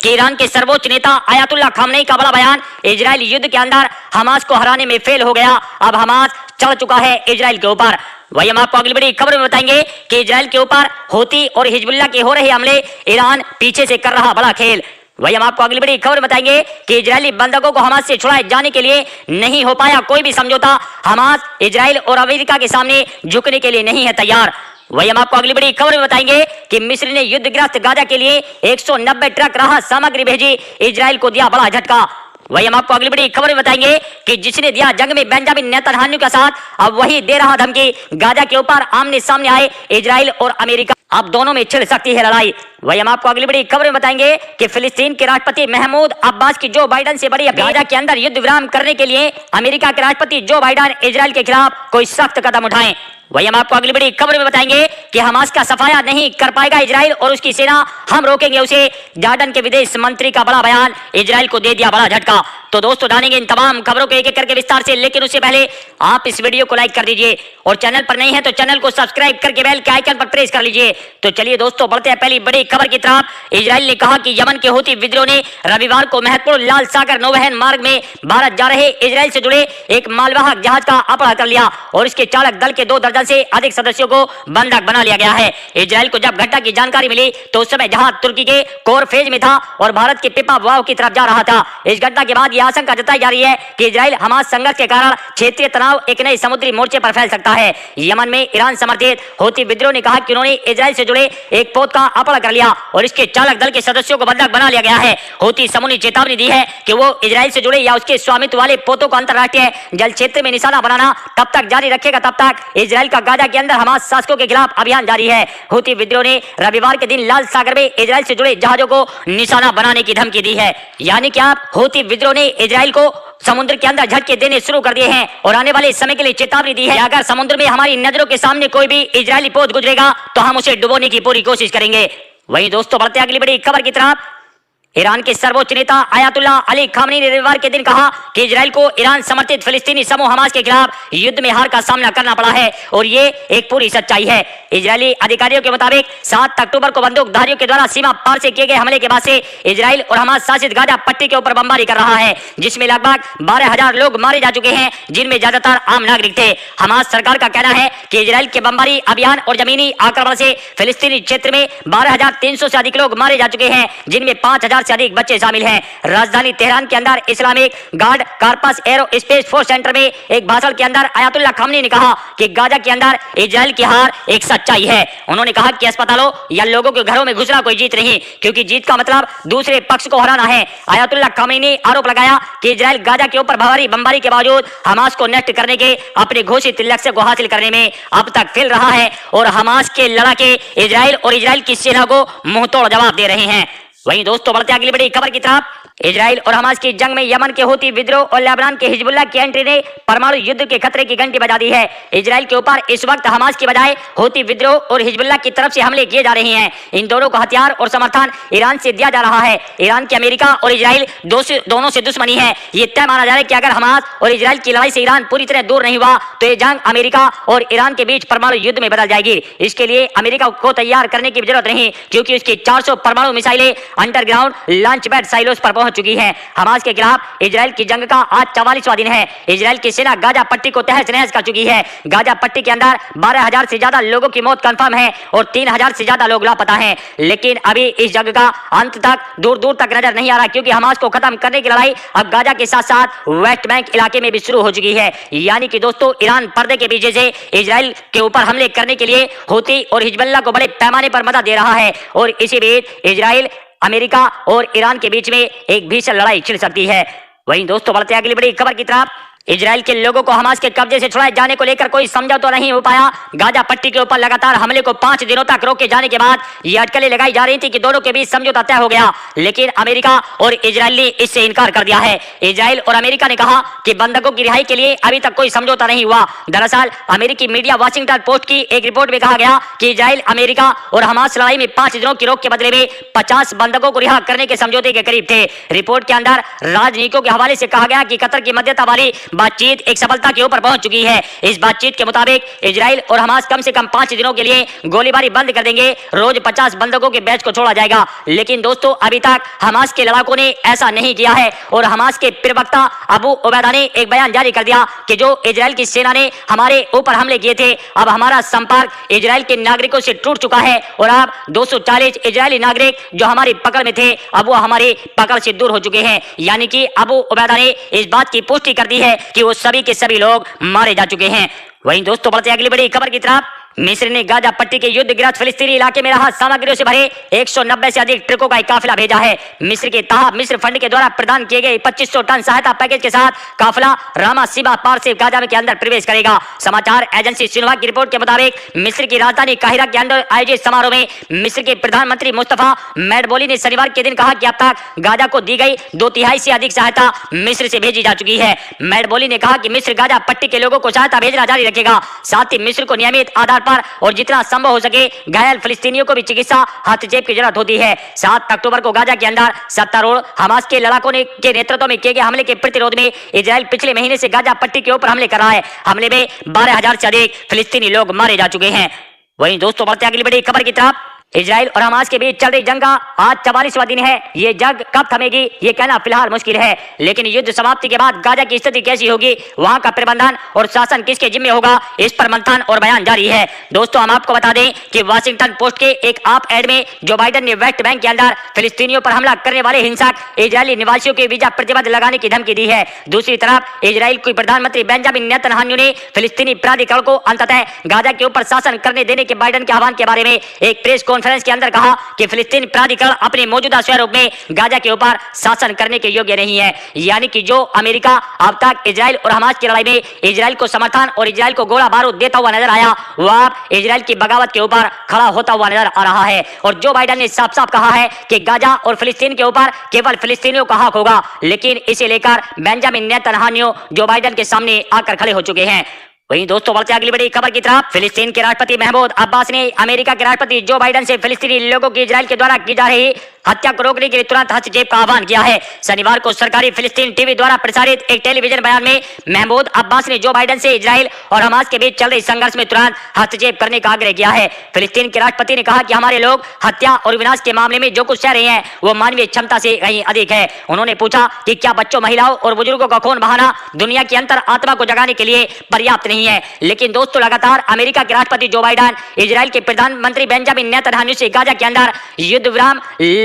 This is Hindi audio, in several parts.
कि ईरान के सर्वोच्च नेता आयतुल्लाह खामनेई का बड़ा बयान, इजराइल युद्ध के अंदर हमास को हराने में फेल हो गया, अब हमास चढ़ चुका है इजराइल के ऊपर। वही हम आपको अगली बड़ी खबर में बताएंगे कि इजराइल के ऊपर हूती और हिजबुल्लाह के हो रहे हमले, ईरान पीछे से कर रहा बड़ा खेल। वही हम आपको अगली बड़ी खबर बताएंगे कि इजरायली बंधकों को हमास से छुड़ाए जाने के लिए नहीं हो पाया कोई भी समझौता, हमास इजराइल और अमेरिका के सामने झुकने के लिए नहीं है तैयार। वही हम आपको अगली बड़ी खबर में बताएंगे कि मिस्र ने युद्धग्रस्त गाजा के लिए 190 ट्रक राहत सामग्री भेजी, इजराइल को दिया बड़ा झटका। वही हम आपको अगली बड़ी खबर में बताएंगे कि जिसने दिया जंग में बेंजामिन नेतन्याहू के साथ, अब वही दे रहा धमकी, गाजा के ऊपर आमने सामने आए इजराइल और अमेरिका, अब दोनों में छिड़ सकती है लड़ाई। वही हम आपको अगली बड़ी खबर में बताएंगे कि फिलिस्तीन के राष्ट्रपति महमूद अब्बास की जो बाइडेन से बड़ी अपील, गाजा के अंदर युद्ध विराम करने के लिए अमेरिका के राष्ट्रपति जो बाइडेन इजराइल के खिलाफ कोई सख्त कदम उठाएं। वही हम आपको अगली बड़ी खबर में बताएंगे कि हमास का सफाया नहीं कर पाएगा इजराइल और उसकी सेना, हम रोकेंगे उसे, जॉर्डन के विदेश मंत्री का बड़ा बयान, इजराइल को दे दिया बड़ा झटका। तो दोस्तों जानेंगे इन तमाम खबरों को एक एक करके विस्तार से, लेकिन उससे पहले आप इस वीडियो को लाइक कर दीजिए और चैनल पर नहीं है तो चैनल को सब्सक्राइब करके बेल के आइकन पर प्रेस कर लीजिए। तो चलिए दोस्तों बढ़ते हैं पहली बड़ी खबर की तरफ। इजराइल ने कहा कि यमन के हूती विद्रोह ने रविवार को महत्वपूर्ण लाल सागर नौवहन मार्ग में भारत जा रहे इजराइल से जुड़े एक मालवाहक जहाज का अपहरण कर लिया और इसके चालक दल के 2 दर्जन से अधिक सदस्यों को बंधक बना लिया गया है। इजराइल को जब घटना की जानकारी मिली तो उस समय जहाज तुर्की के कोर फेज में था और भारत के पिपा वाव की तरफ जा रहा था। इस घटना के बाद यह आशंका जताई जा रही है कि इजराइल हमास संघर्ष के कारण क्षेत्रीय तनाव एक नए समुद्री मोर्चे पर फैल सकता है। यमन में ईरान समर्थित हूती विद्रोह ने कहा कि उन्होंने इजराइल से जुड़े एक पोत का अपहरण कर लिया और इसके चालक दल के सदस्यों को बंधक बना लिया गया है। हूती समूह ने चेतावनी दी है कि वो इजराइल से जुड़े या उसके स्वामित्व वाले पोतों को अंतरराष्ट्रीय जल क्षेत्र में निशाना बनाना तब तक जारी रखेगा तब तक इजराइल का गाजा के अंदर हमास शासकों के खिलाफ अभियान जारी है। हूती विद्रोह ने रविवार के दिन लाल सागर में इजराइल से जुड़े जहाजों को निशाना बनाने की धमकी दी है। यानी कि आप हूती विद्रोह ने इजराइल को समुद्र के अंदर झटके देने शुरू कर दिए हैं और आने वाले समय के लिए चेतावनी दी है, अगर समुद्र में हमारी नजरों के सामने कोई भी इजरायली पोत गुजरेगा तो हम उसे डुबोने की पूरी कोशिश करेंगे। वहीं दोस्तों बढ़ते अगली बड़ी खबर की तरफ। ईरान के सर्वोच्च नेता आयतुल्लाह अली खामनेई ने रविवार के दिन कहा कि इजराइल को ईरान समर्थित फिलिस्तीनी समूह हमास के खिलाफ युद्ध में हार का सामना करना पड़ा है और ये एक पूरी सच्चाई है। इजरायली अधिकारियों के मुताबिक 7 अक्टूबर को बंदूकधारियों के द्वारा सीमा पार से किए गए हमले के बाद से इजराइल और हमास शासित गाजा पट्टी के ऊपर बमबारी कर रहा है, जिसमें लगभग 12,000 लोग मारे जा चुके हैं, जिनमें ज्यादातर आम नागरिक थे। हमास सरकार का कहना है कि इजराइल के बमबारी अभियान और जमीनी आक्रमण से फिलिस्तीनी क्षेत्र में 12,300 से अधिक लोग मारे जा चुके हैं, जिनमें 5,000 से अधिक बच्चे शामिल हैं। राजधानी तेहरान के अंदर Islamic guard corps aerospace force centre में एक भाषण के अंदर आयतुल्लाह खामनेई ने कहा कि गाजा के अंदर इजराइल की हार एक सच्चाई है। उन्होंने कहा कि अस्पतालों या लोगों के घरों में घुसना कोई जीत नहीं, क्योंकि जीत का मतलब दूसरे पक्ष को हराना है। आयतुल्लाह खामनेई ने आरोप लगाया कि इजराइल गाजा के ऊपर भारी बमबारी के बावजूद हमास को नष्ट करने के अपने घोषित लक्ष्य को हासिल करने में अब तक फेल रहा है और हमास के लड़ाके इजराइल और इजराइल की सेना को मुंहतोड़ जवाब दे रहे हैं। वहीं दोस्तों बढ़ते अगली बड़ी खबर की तरफ। इजराइल और हमास की जंग में यमन के हूती विद्रोह और लेबनान के हिजबुल्लाह की एंट्री ने परमाणु युद्ध के खतरे की घंटी बजा दी है। इजराइल के ऊपर इस वक्त हमास की बजाय हूती विद्रोह और हिजबुल्लाह की तरफ से हमले किए जा रहे हैं। इन दोनों को हथियार और समर्थन ईरान से दिया जा रहा है। ईरान की अमेरिका और इजराइल दोनों से दुश्मनी है। ये तय माना जा रहा है कि अगर हमास और इजराइल की लड़ाई से ईरान पूरी तरह दूर नहीं हुआ तो ये जंग अमेरिका और ईरान के बीच परमाणु युद्ध में बदल जाएगी। इसके लिए अमेरिका को तैयार करने की जरूरत नहीं, क्योंकि उसकी 400 परमाणु मिसाइलें अंडरग्राउंड लॉन्च पैड साइलोस पर पहुंच चुकी हैं। हमास के खिलाफ इजराइल की जंग का आज 44वां दिन है। इजराइल की सेना गाजा पट्टी को तहस नहस कर चुकी है। गाजा पट्टी के अंदर 12,000 से ज्यादा लोगों की मौत कंफर्म है और 3,000 से ज्यादा लोग लापता हैं। लेकिन अभी इस जंग का अंत तक दूर दूर तक नजर नहीं आ रहा, क्योंकि हमास को खत्म करने की लड़ाई अब गाजा के साथ साथ वेस्ट बैंक इलाके में भी शुरू हो चुकी है। यानी कि दोस्तों ईरान पर्दे के पीछे से इजराइल के ऊपर हमले करने के लिए हूती और हिजबुल्लाह को बड़े पैमाने पर मदद दे रहा है और इसी बीच इजराइल, अमेरिका और ईरान के बीच में एक भीषण लड़ाई छिड़ सकती है। वहीं दोस्तों बढ़ते अगली बड़ी खबर की तरफ। इजराइल के लोगों को हमास के कब्जे से छुड़ाए जाने को लेकर कोई समझौता नहीं हो पाया। गाजा पट्टी के ऊपर लगातार हमले को 5 दिनों तक रोके जाने के बाद ये अटकलें लगाई जा रही थी कि दोनों के बीच समझौता तय हो गया, लेकिन अमेरिका और इजराइल ने इससे इनकार कर दिया है। इजराइल और अमेरिका ने कहा कि बंधकों की रिहाई के लिए अभी तक कोई समझौता नहीं हुआ। दरअसल अमेरिकी मीडिया वाशिंगटन पोस्ट की एक रिपोर्ट में कहा गया कि इजराइल, अमेरिका और हमास लड़ाई में 5 दिनों की रोक के बदले में 50 बंधकों को रिहा करने के समझौते के करीब थे। रिपोर्ट के अंदर राजनीतिकों के हवाले से कहा गया कि कतर की मध्यस्थता वाली बातचीत एक सफलता के ऊपर पहुंच चुकी है। इस बातचीत के मुताबिक इजराइल और हमास कम से कम 5 दिनों के लिए गोलीबारी बंद कर देंगे। रोज 50 बंधकों के बैच को छोड़ा जाएगा। लेकिन दोस्तों अभी तक हमास के लड़ाकों ने ऐसा नहीं किया है और हमास के प्रवक्ता अबू उबैदा ने एक बयान जारी कर दिया कि जो इजराइल की सेना ने हमारे ऊपर हमले किए थे, अब हमारा संपर्क इजराइल के नागरिकों से टूट चुका है और अब 240 इजरायली नागरिक जो हमारी पकड़ में थे अब वो हमारी पकड़ से दूर हो चुके हैं। यानी कि अबू उबैदा ने इस बात की पुष्टि कर दी है कि वो सभी के सभी लोग मारे जा चुके हैं। वहीं दोस्तों बढ़ते अगली बड़ी खबर की तरफ। मिस्र ने गाजा पट्टी के युद्धग्रस्त फिलिस्तीनी इलाके में राहत सामग्रियों से भरे 190 से अधिक ट्रकों का एक काफिला भेजा है। मिस्र के तहत मिस्र फंड के द्वारा प्रदान किए गए 2500 टन सहायता पैकेज के साथ काफिला रामा सीमा पार से गाजा के अंदर प्रवेश करेगा। समाचार एजेंसी सिन्हुआ की रिपोर्ट के मुताबिक मिस्र की राजधानी काहिरा के अंदर आयोजित समारोह में मिस्र के प्रधानमंत्री मुस्तफा मैडबोली ने शनिवार के दिन कहा कि अब तक गाजा को दी गई 2/3 से अधिक सहायता मिस्र से भेजी जा चुकी है। मैडबोली ने कहा कि मिस्र गाजा पट्टी के लोगों को सहायता भेजना जारी रखेगा। साथ ही मिस्र को नियमित आधार पर और जितना संभव हो सके घायल फिलिस्तीनियों को भी चिकित्सा हस्तक्षेप की जरूरत होती है। 7 अक्टूबर को गाजा के अंदर सत्तारूढ़ हमास के लड़ाकों ने के नेतृत्व में किए गए हमले के प्रतिरोध में इजराइल पिछले महीने से गाजा पट्टी के ऊपर हमले कर रहा है। हमले में 12,000 से अधिक फिलिस्तीनी लोग मारे जा चुके हैं। वहीं दोस्तों बढ़ते अगली बड़ी खबर की तरफ। इजराइल और हमास के बीच चल रही जंग का आज 44वां दिन है। ये जंग कब थमेगी ये कहना फिलहाल मुश्किल है, लेकिन युद्ध समाप्ति के बाद गाजा की स्थिति कैसी होगी, वहां का प्रबंधन और शासन किसके जिम्मे होगा, इस पर मंथन और बयान जारी है। दोस्तों हम आपको बता दें कि वाशिंगटन पोस्ट के एक आप एड में जो बाइडन ने वेस्ट बैंक के अंदर फिलिस्तीनियों पर हमला करने वाले हिंसक इजरायली निवासियों के वीजा प्रतिबंध लगाने की धमकी दी है। दूसरी तरफ इजराइल के प्रधानमंत्री बेंजामिन नेतन्याहू ने फिलिस्तीनी प्राधिकरण को अंततः गाजा के ऊपर शासन करने देने के बाइडन के आह्वान के बारे में एक प्रेस कॉन्फ्रेंस के अंदर कहा कि फिलिस्तीन प्राधिकरण अपने मौजूदा स्वरूप में गाजा के ऊपर शासन करने के योग्य नहीं है। यानी कि जो अमेरिका अब तक इजराइल और हमास की लड़ाई में इजराइल को समर्थन और इजराइल को गोला बारूद देता हुआ नजर आया, वह अब इजराइल की बगावत के ऊपर खड़ा होता हुआ नजर आ रहा है। और जो बाइडन ने साफ साफ कहा है कि गाजा और फिलिस्तीन के ऊपर केवल फिलिस्तीनियों का हक होगा। लेकिन इसे लेकर बेंजामिन नेतन्याहू जो बाइडन के सामने आकर खड़े हो चुके हैं। वहीं दोस्तों बढ़ते अगली बड़ी खबर की तरफ। फिलिस्तीन के राष्ट्रपति महमूद अब्बास ने अमेरिका के राष्ट्रपति जो बाइडन से फिलिस्तीनी लोगों की इजराइल के द्वारा की जा रही हत्या को रोकने के लिए तुरंत हस्तक्षेप का आह्वान किया है। शनिवार को सरकारी फिलिस्तीन टीवी द्वारा प्रसारित एक टेलीविजन बयान में महमूद अब्बास ने जो बाइडन से इजराइल और हमास के बीच चल रही संघर्ष में तुरंत हस्तक्षेप करने का आग्रह किया है। फिलिस्तीन के राष्ट्रपति ने कहा कि हमारे लोग हत्या और विनाश के मामले में जो कुछ सह रहे हैं वो मानवीय क्षमता से कहीं अधिक है। उन्होंने पूछा कि क्या बच्चों, महिलाओं और बुजुर्गों का खून बहाना दुनिया की अंतर आत्मा को जगाने के लिए पर्याप्त नहीं है। लेकिन दोस्तों लगातार अमेरिका के राष्ट्रपति जो बाइडन इजराइल के प्रधानमंत्री बेंजामिन नेतन्याहू से गाजा के अंदर युद्ध विराम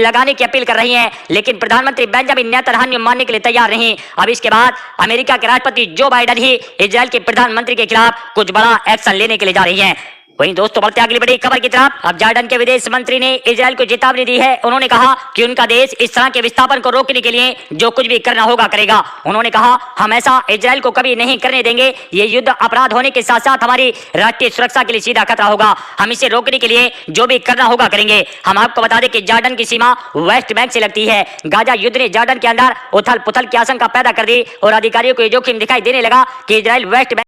लगाने की अपील कर रही हैं, लेकिन प्रधानमंत्री बेंजामिन नेतन्याहू मानने के लिए तैयार नहीं। अब इसके बाद अमेरिका के राष्ट्रपति जो बाइडन ही इजराइल के प्रधानमंत्री के खिलाफ कुछ बड़ा एक्शन लेने के लिए जा रही हैं। वहीं दोस्तों बढ़ते अगली बड़ी खबर की तरफ। अब जॉर्डन के विदेश मंत्री ने इजराइल को चेतावनी दी है। उन्होंने कहा कि उनका देश इस तरह के विस्थापन को रोकने के लिए जो कुछ भी करना होगा करेगा। उन्होंने कहा हम ऐसा इजराइल को कभी नहीं करने देंगे। ये युद्ध अपराध होने के साथ साथ हमारी राष्ट्रीय सुरक्षा के लिए सीधा खतरा होगा। हम इसे रोकने के लिए जो भी करना होगा करेंगे। हम आपको बता दें कि जॉर्डन की सीमा वेस्ट बैंक से लगती है। गाजा युद्ध ने जॉर्डन के अंदर उथल पुथल की आशंका पैदा कर दी और अधिकारियों को जोखिम दिखाई देने लगा कि इजराइल वेस्ट बैंक